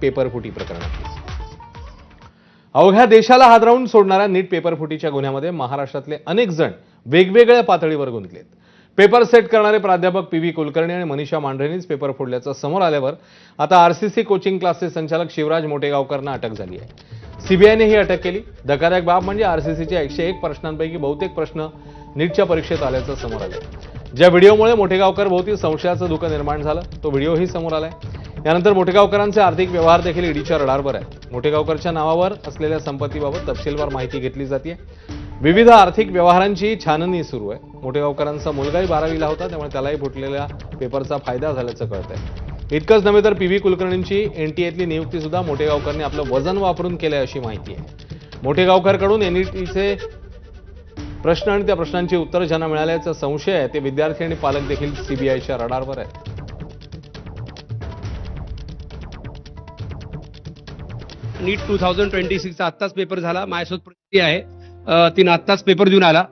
पेपरफुटी प्रकरणातली. अवघ्या देशाला हादरवून सोडणाऱ्या नीट पेपरफुटीच्या गुन्ह्यामध्ये महाराष्ट्रातले अनेक जण वेगवेगळ्या पातळीवर गुंतलेत. पेपर सेट करणारे प्राध्यापक पी व्ही कुलकर्णी आणि मनीषा मांढरेंनीच पेपर फोडल्याचं समोर आल्यावर आता आरसीसी कोचिंग क्लासचे संचालक शिवराज मोटेगावकरना अटक झाली आहे. सीबीआयने ही अटक केली. धक्कादायक बाब म्हणजे आरसीसीच्या 101 प्रश्नांपैकी बहुतेक प्रश्न नीटच्या परीक्षेत आल्याचं समोर आलंय. ज्या व्हिडिओमुळे मोटेगावकर भोवती संशयाचं धुकं निर्माण झालं तो व्हिडिओही समोर आलाय. यानंतर मोटेगावकरांचे आर्थिक व्यवहार देखील ईडीच्या रडारवर आहेत. मोटेगावकरच्या नावावर असलेल्या संपत्तीबाबत तपशीलवार माहिती घेतली जाते. विविध आर्थिक व्यवहारांची छाननी सुरू आहे. मोटेगावकरांचा मुलगाही 12वीला होता, त्यामुळे त्यालाही फुटलेल्या पेपरचा फायदा झाल्याचं कळतंय. इतकंच नव्हे तर पी व्ही कुलकर्णींची एनटीएतली नियुक्ती सुद्धा मोटेगावकरने आपलं वजन वापरून केलंय अशी माहिती आहे. मोटेगावकरकडून एनईटीचे प्रश्न आणि त्या प्रश्नांची उत्तरं ज्यांना मिळाल्याचा संशय आहे ते विद्यार्थी आणि पालक देखील सीबीआयच्या रडारवर आहेत. नीट 2026 चा आत्ताच पेपर झाला. माझ्यासोबत प्रगती आहे, तिने आत्ताच पेपर देऊन आला.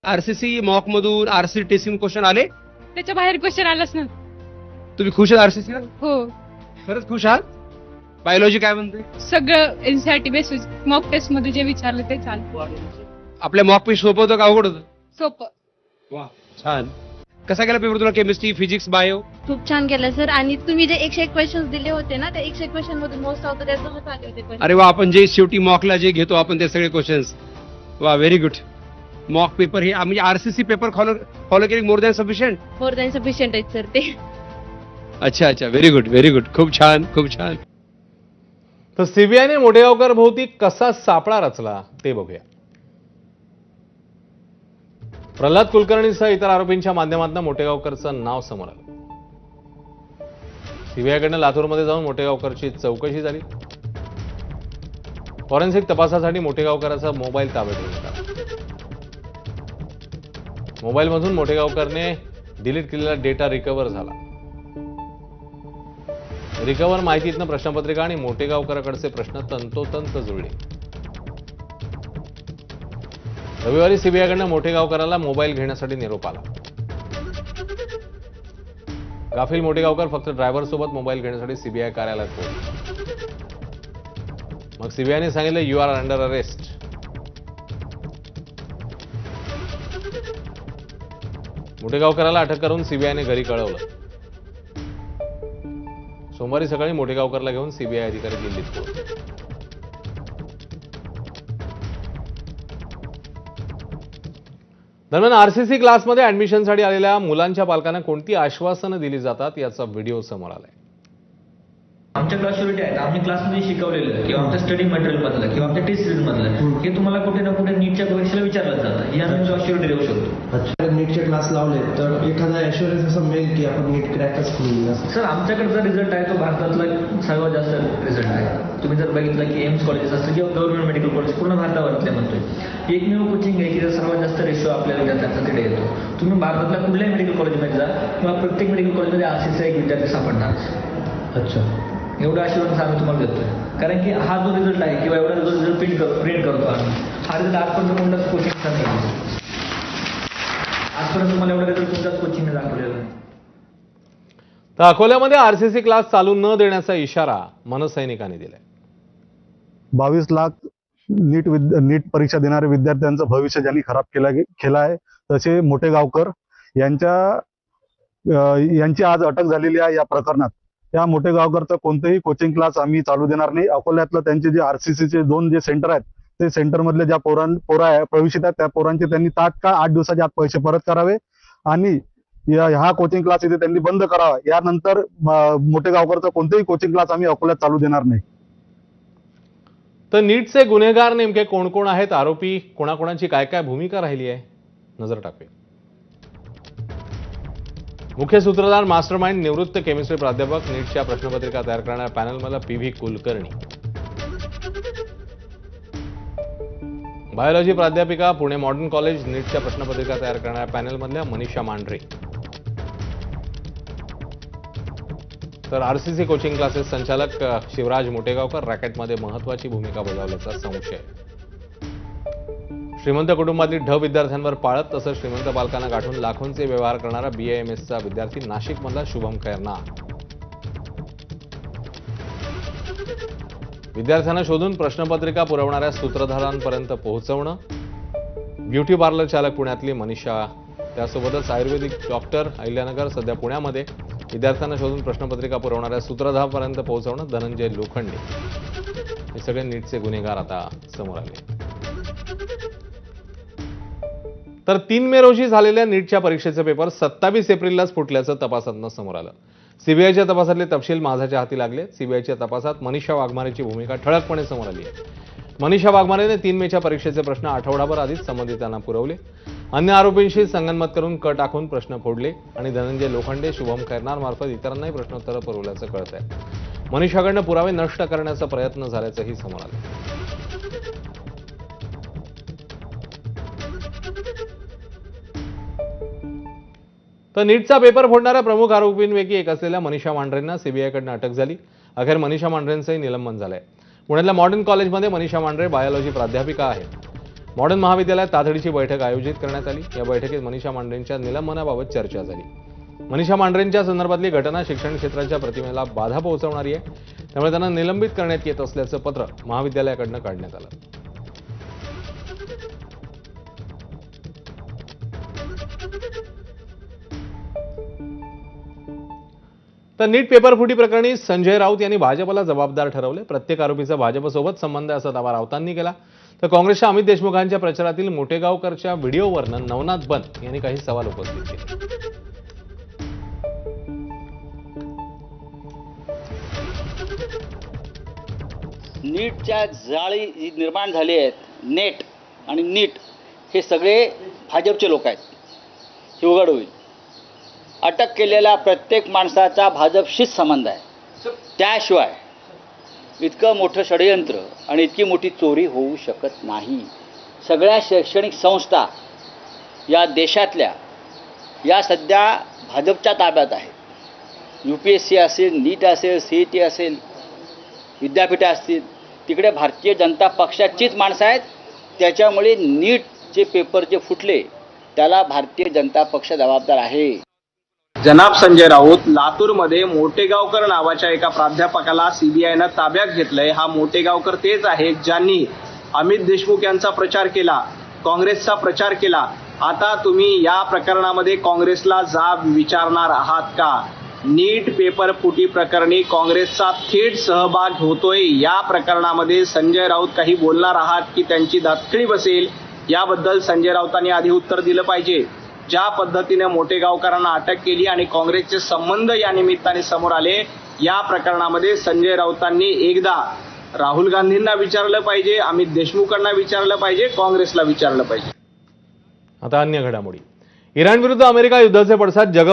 आरसीसी मॉक मधून आरसी टेस्टिंग क्वेश्चन आले, त्याच्या बाहेर क्वेश्चन आलाच ना. तुम्ही खुश आहात आरसीसी? हो, खरंच खुश आहात? बायोलॉजी काय म्हणते? सगळं एनसीईआरटी बेसिस मॉक टेस्ट मध्ये जे विचारलं ते चालतं. आपल्या मॉक पेज सोपं होतं का अवघड होतं? सोपं. वा, छान. कसा गेला पेपर तुला? Chemistry, physics, bio? खूप छान केलं सर. आणि तुम्ही जे 101 क्वेश्चन दिले होते ना, त्या 101 क्वेश्चन मधून मोस्ट ऑफ त्याच्यातच आले होते question. अरे वा, आपण जे शेवटी मॉकला जे घेतो आपण ते सगळे क्वेश्चन्स. वा, व्हेरी गुड. मॉक पेपर हे म्हणजे आरसीसी पेपर फॉलो केली more than sufficient. More than sufficient आहेत सर ते. अच्छा अच्छा, व्हेरी गुड व्हेरी गुड. खूप छान खूप छान. तर सीबीआयने मोटेगावकर भोवती कसा सापळा रचला ते बघूया. प्रल्हाद कुलकर्णीसह इतर आरोपींच्या माध्यमातून मोटेगावकरचं नाव समोर आलं. सीबीआयकडनं लातूरमध्ये जाऊन मोटेगावकरची चौकशी झाली. फॉरेन्सिक तपासासाठी मोटेगावकराचा मोबाईल ताब्यात घेण्यात आला. मोबाईलमधून मोटेगावकरने डिलीट केलेला डेटा रिकव्हर झाला. रिकव्हर माहितीतनं प्रश्नपत्रिका आणि मोटेगावकरांकडचे प्रश्न तंतोतंत जुळले. रविवारी सीबीआयकडनं मोटेगावकराला मोबाईल घेण्यासाठी निरोप आला. गाफील मोटेगावकर फक्त ड्रायव्हर सोबत मोबाईल घेण्यासाठी सीबीआय कार्यालयात पोहोचले. मग सीबीआयने सांगितलं यू आर अंडर अरेस्ट. मोटेगावकराला अटक करून सीबीआयने घरी कळवलं. सोमवारी सकाळी मोटेगावकरला घेऊन सीबीआय अधिकारी दिल्लीत पोहोचले. दरम्यान आरसीसी क्लासमध्ये ऍडमिशनसाठी आलेल्या मुलांच्या पालकांना कोणती आश्वासनं दिली जातात याचा व्हिडिओ समोर आलाय. आमच्या क्लास शुरिटी आहेत. आम्ही क्लासमध्ये शिकवलेलं किंवा आमच्या स्टडी मटेरियल मधलं किंवा आमच्या टेस्ट सिरीज मधलं हे तुम्हाला कुठे ना कुठे नीटच्या परीक्षेला विचारलं जातं. ही आम्ही क्लास शुरिटी देऊ शकतो. अच्छा, नीटचे क्लास लावले तर एखादा ॲश्युरन्स असं मिळेल की आपण नीट क्रॅकच करू? सर, आमच्याकडचा रिझल्ट आहे तो भारतातला सर्वात जास्त रिझल्ट आहे. तुम्ही जर बघितलं की एम्स कॉलेजेस असतं किंवा गव्हर्नमेंट मेडिकल कॉलेज पूर्ण भारतावरतले म्हणतोय एकमेव कोचिंग आहे की सर्वात जास्त रेशो आपल्या विद्यार्थ्यांचा तिथे येतो. तुम्ही भारतातल्या कुठल्याही मेडिकल कॉलेजमध्ये जा किंवा प्रत्येक मेडिकल कॉलेजमध्ये आरसीसीचा एक विद्यार्थी सापडणार. अच्छा, एवढा अश्युरन्स आम्ही तुम्हाला देतोय. कारण की हा जो रिझल्ट आहे किंवा एवढा जो रिझल्ट प्रिंट करतो आम्ही, हा रिझल्ट आजपर्यंत कोणताच कोचिंगचा नाही. आजपर्यंत तुम्हाला एवढा रिझल्ट कोणत्याच कोचिंगने दाखवलेला नाही. तर अकोल्यामध्ये आरसीसी क्लास चालू न देण्याचा इशारा मनसैनिकांनी दिलाय. 22 लाख नीट परीक्षा देणाऱ्या विद्यार्थ्यांचं भविष्य ज्यांनी खराब केलं आहे तसे मोटेगावकर यांची आज अटक झालेली आहे. या प्रकरणात त्या मोटेगावकरचं कोणतेही कोचिंग क्लास आम्ही चालू देणार नाही. अकोल्यातलं त्यांचे जे आरसीसीचे 2 जे सेंटर आहेत ते सेंटर मधले ज्या पोरा प्रवेशित आहेत त्या पोरांचे त्यांनी तात्काळ 8 दिवसाच्या आत पैसे परत करावे आणि हा कोचिंग क्लास इथे त्यांनी बंद करावा. यानंतर मोटेगावकरचं कोणतेही कोचिंग क्लास आम्ही अकोल्यात चालू देणार नाही. तर नीटचे गुन्हेगार नेमके कोण कोण आहेत, आरोपी कोणाकोणाची काय काय भूमिका राहिली आहे, नजर टाकूया. मुख्य सूत्रधार मास्टरमाइंड निवृत्त केमिस्ट्री प्राध्यापक, नीटच्या प्रश्नपत्रिका तयार करणाऱ्या पॅनलमधला पी व्ही कुलकर्णी. बायोलॉजी प्राध्यापिका, पुणे मॉडर्न कॉलेज, नीटच्या प्रश्नपत्रिका तयार करणाऱ्या पॅनलमधल्या मनीषा मांढरे. तर आरसीसी कोचिंग क्लासेस संचालक शिवराज मोटेगावकर रॅकेटमध्ये महत्वाची भूमिका बजावल्याचा संशय. श्रीमंत कुटुंबातील ढ विद्यार्थ्यांवर पाळत तसंच श्रीमंत पालकांना गाठून लाखोंचे व्यवहार करणारा BAMSचा विद्यार्थी नाशिकमधला शुभम खैरनार. विद्यार्थ्यांना शोधून प्रश्नपत्रिका पुरवणाऱ्या सूत्रधारांपर्यंत पोहोचवणं. ब्युटी पार्लर चालक पुण्यातली मनीषा, त्यासोबतच आयुर्वेदिक डॉक्टर अहिल्यानगर सध्या पुण्यामध्ये विद्यार्थ्यांना शोधून प्रश्नपत्रिका पुरवणाऱ्या सूत्रधारांपर्यंत पोहोचवणं. धनंजय लोखंडे हे सगळे नीटचे गुन्हेगार आता समोर आले. तर 3 मे रोजी झालेल्या नीटच्या परीक्षेचे पेपर 27 एप्रिललाच फुटल्याचं तपासातनं समोर आलं. सीबीआयच्या तपासातले तपशील माझाच्या हाती लागले. सीबीआयच्या तपासात मनीषा वाघमारेची भूमिका ठळकपणे समोर आली आहे. मनीषा वाघमारेने 3 मेच्या परीक्षेचे प्रश्न आठवडाभर आधीच संबंधितांना पुरवले. अन्य आरोपींशी संगनमत करून टाकून प्रश्न फोडले आणि धनंजय लोखंडे, शुभम खैरनार मार्फत इतरांनाही प्रश्नोत्तरं पुरवल्याचं कळत आहे. मनीषाकडनं पुरावे नष्ट करण्याचा प्रयत्न झाल्याचंही समोर आलं. तर नीटचा पेपर फोडणाऱ्या प्रमुख आरोपींपैकी एक असलेल्या मनीषा मांढरेंना सीबीआयकडनं अटक झाली. अखेर मनीषा मांढरेंचंही निलंबन झालंय. पुण्यातल्या मॉडर्न कॉलेजमध्ये मनीषा मांढरे बायोलॉजी प्राध्यापिका आहेत. मॉडर्न महाविद्यालयात तातडीची बैठक आयोजित करण्यात आली. या बैठकीत मनीषा मांढरेंच्या निलंबनाबाबत चर्चा झाली. मनीषा मांढरेंच्या संदर्भातली घटना शिक्षण क्षेत्राच्या प्रतिमेला बाधा पोहोचवणारी आहे, त्यामुळे त्यांना निलंबित करण्यात येत असल्याचं पत्र महाविद्यालयाकडनं काढण्यात आलं. तर नीट पेपरफुटी प्रकरणी संजय राऊत यांनी भाजपला जबाबदार ठरवले. प्रत्येक आरोपीचा भाजपसोबत संबंध आहे असा दावा राऊतांनी केला. तर काँग्रेसच्या अमित देशमुखांच्या प्रचारातील मोटेगावकरच्या व्हिडिओवरनं नवनाथ बन यांनी काही सवाल उपस्थित केले. नीटच्या जाळी जी निर्माण झाली आहेत, नेट आणि नीट, हे सगळे भाजपचे लोक आहेत, हे उघड होईल. अटक केलेल्या प्रत्येक माणसाचा भाजपशीच संबंध आहे. त्याशिवाय इतकं मोठं षडयंत्र आणि इतकी मोठी चोरी होऊ शकत नाही. सगळ्या शैक्षणिक संस्था या देशातल्या या सध्या भाजपच्या ताब्यात आहेत. UPSC असेल, नीट असेल, CET असेल, विद्यापीठं असतील, तिकडे भारतीय जनता पक्षाचीच माणसं आहेत. त्याच्यामुळे नीटचे पेपर जे फुटले त्याला भारतीय जनता पक्ष जबाबदार आहे. जनाब संजय राऊत, लातूरमध्ये मोटेगावकर नावाच्या एका प्राध्यापकाला सीबीआयनं ताब्यात घेतलंय. हा मोटेगावकर तेच आहे ज्यांनी अमित देशमुख यांचा प्रचार केला, काँग्रेसचा प्रचार केला. आता तुम्ही या प्रकरणामध्ये काँग्रेसला जाब विचारणार आहात का? नीट पेपर फुटी प्रकरणी काँग्रेसचा थेट सहभाग होतोय. या प्रकरणामध्ये संजय राऊत काही बोलणार आहात की त्यांची दातखिळी बसेल? याबद्दल संजय राऊतांनी आधी उत्तर दिलं पाहिजे. ज्या पद्धतीने मोटेगावकरांना अटक केली आणि काँग्रेसचे संबंध या निमित्ताने समोर आले, या प्रकरणामध्ये संजय राऊतांनी एकदा राहुल गांधींना विचारलं पाहिजे, अमित देशमुखांना विचारलं पाहिजे, काँग्रेसला विचारलं पाहिजे. आता अन्य घडामोडी. इराण विरुद्ध अमेरिका युद्धाचे पडसाद जग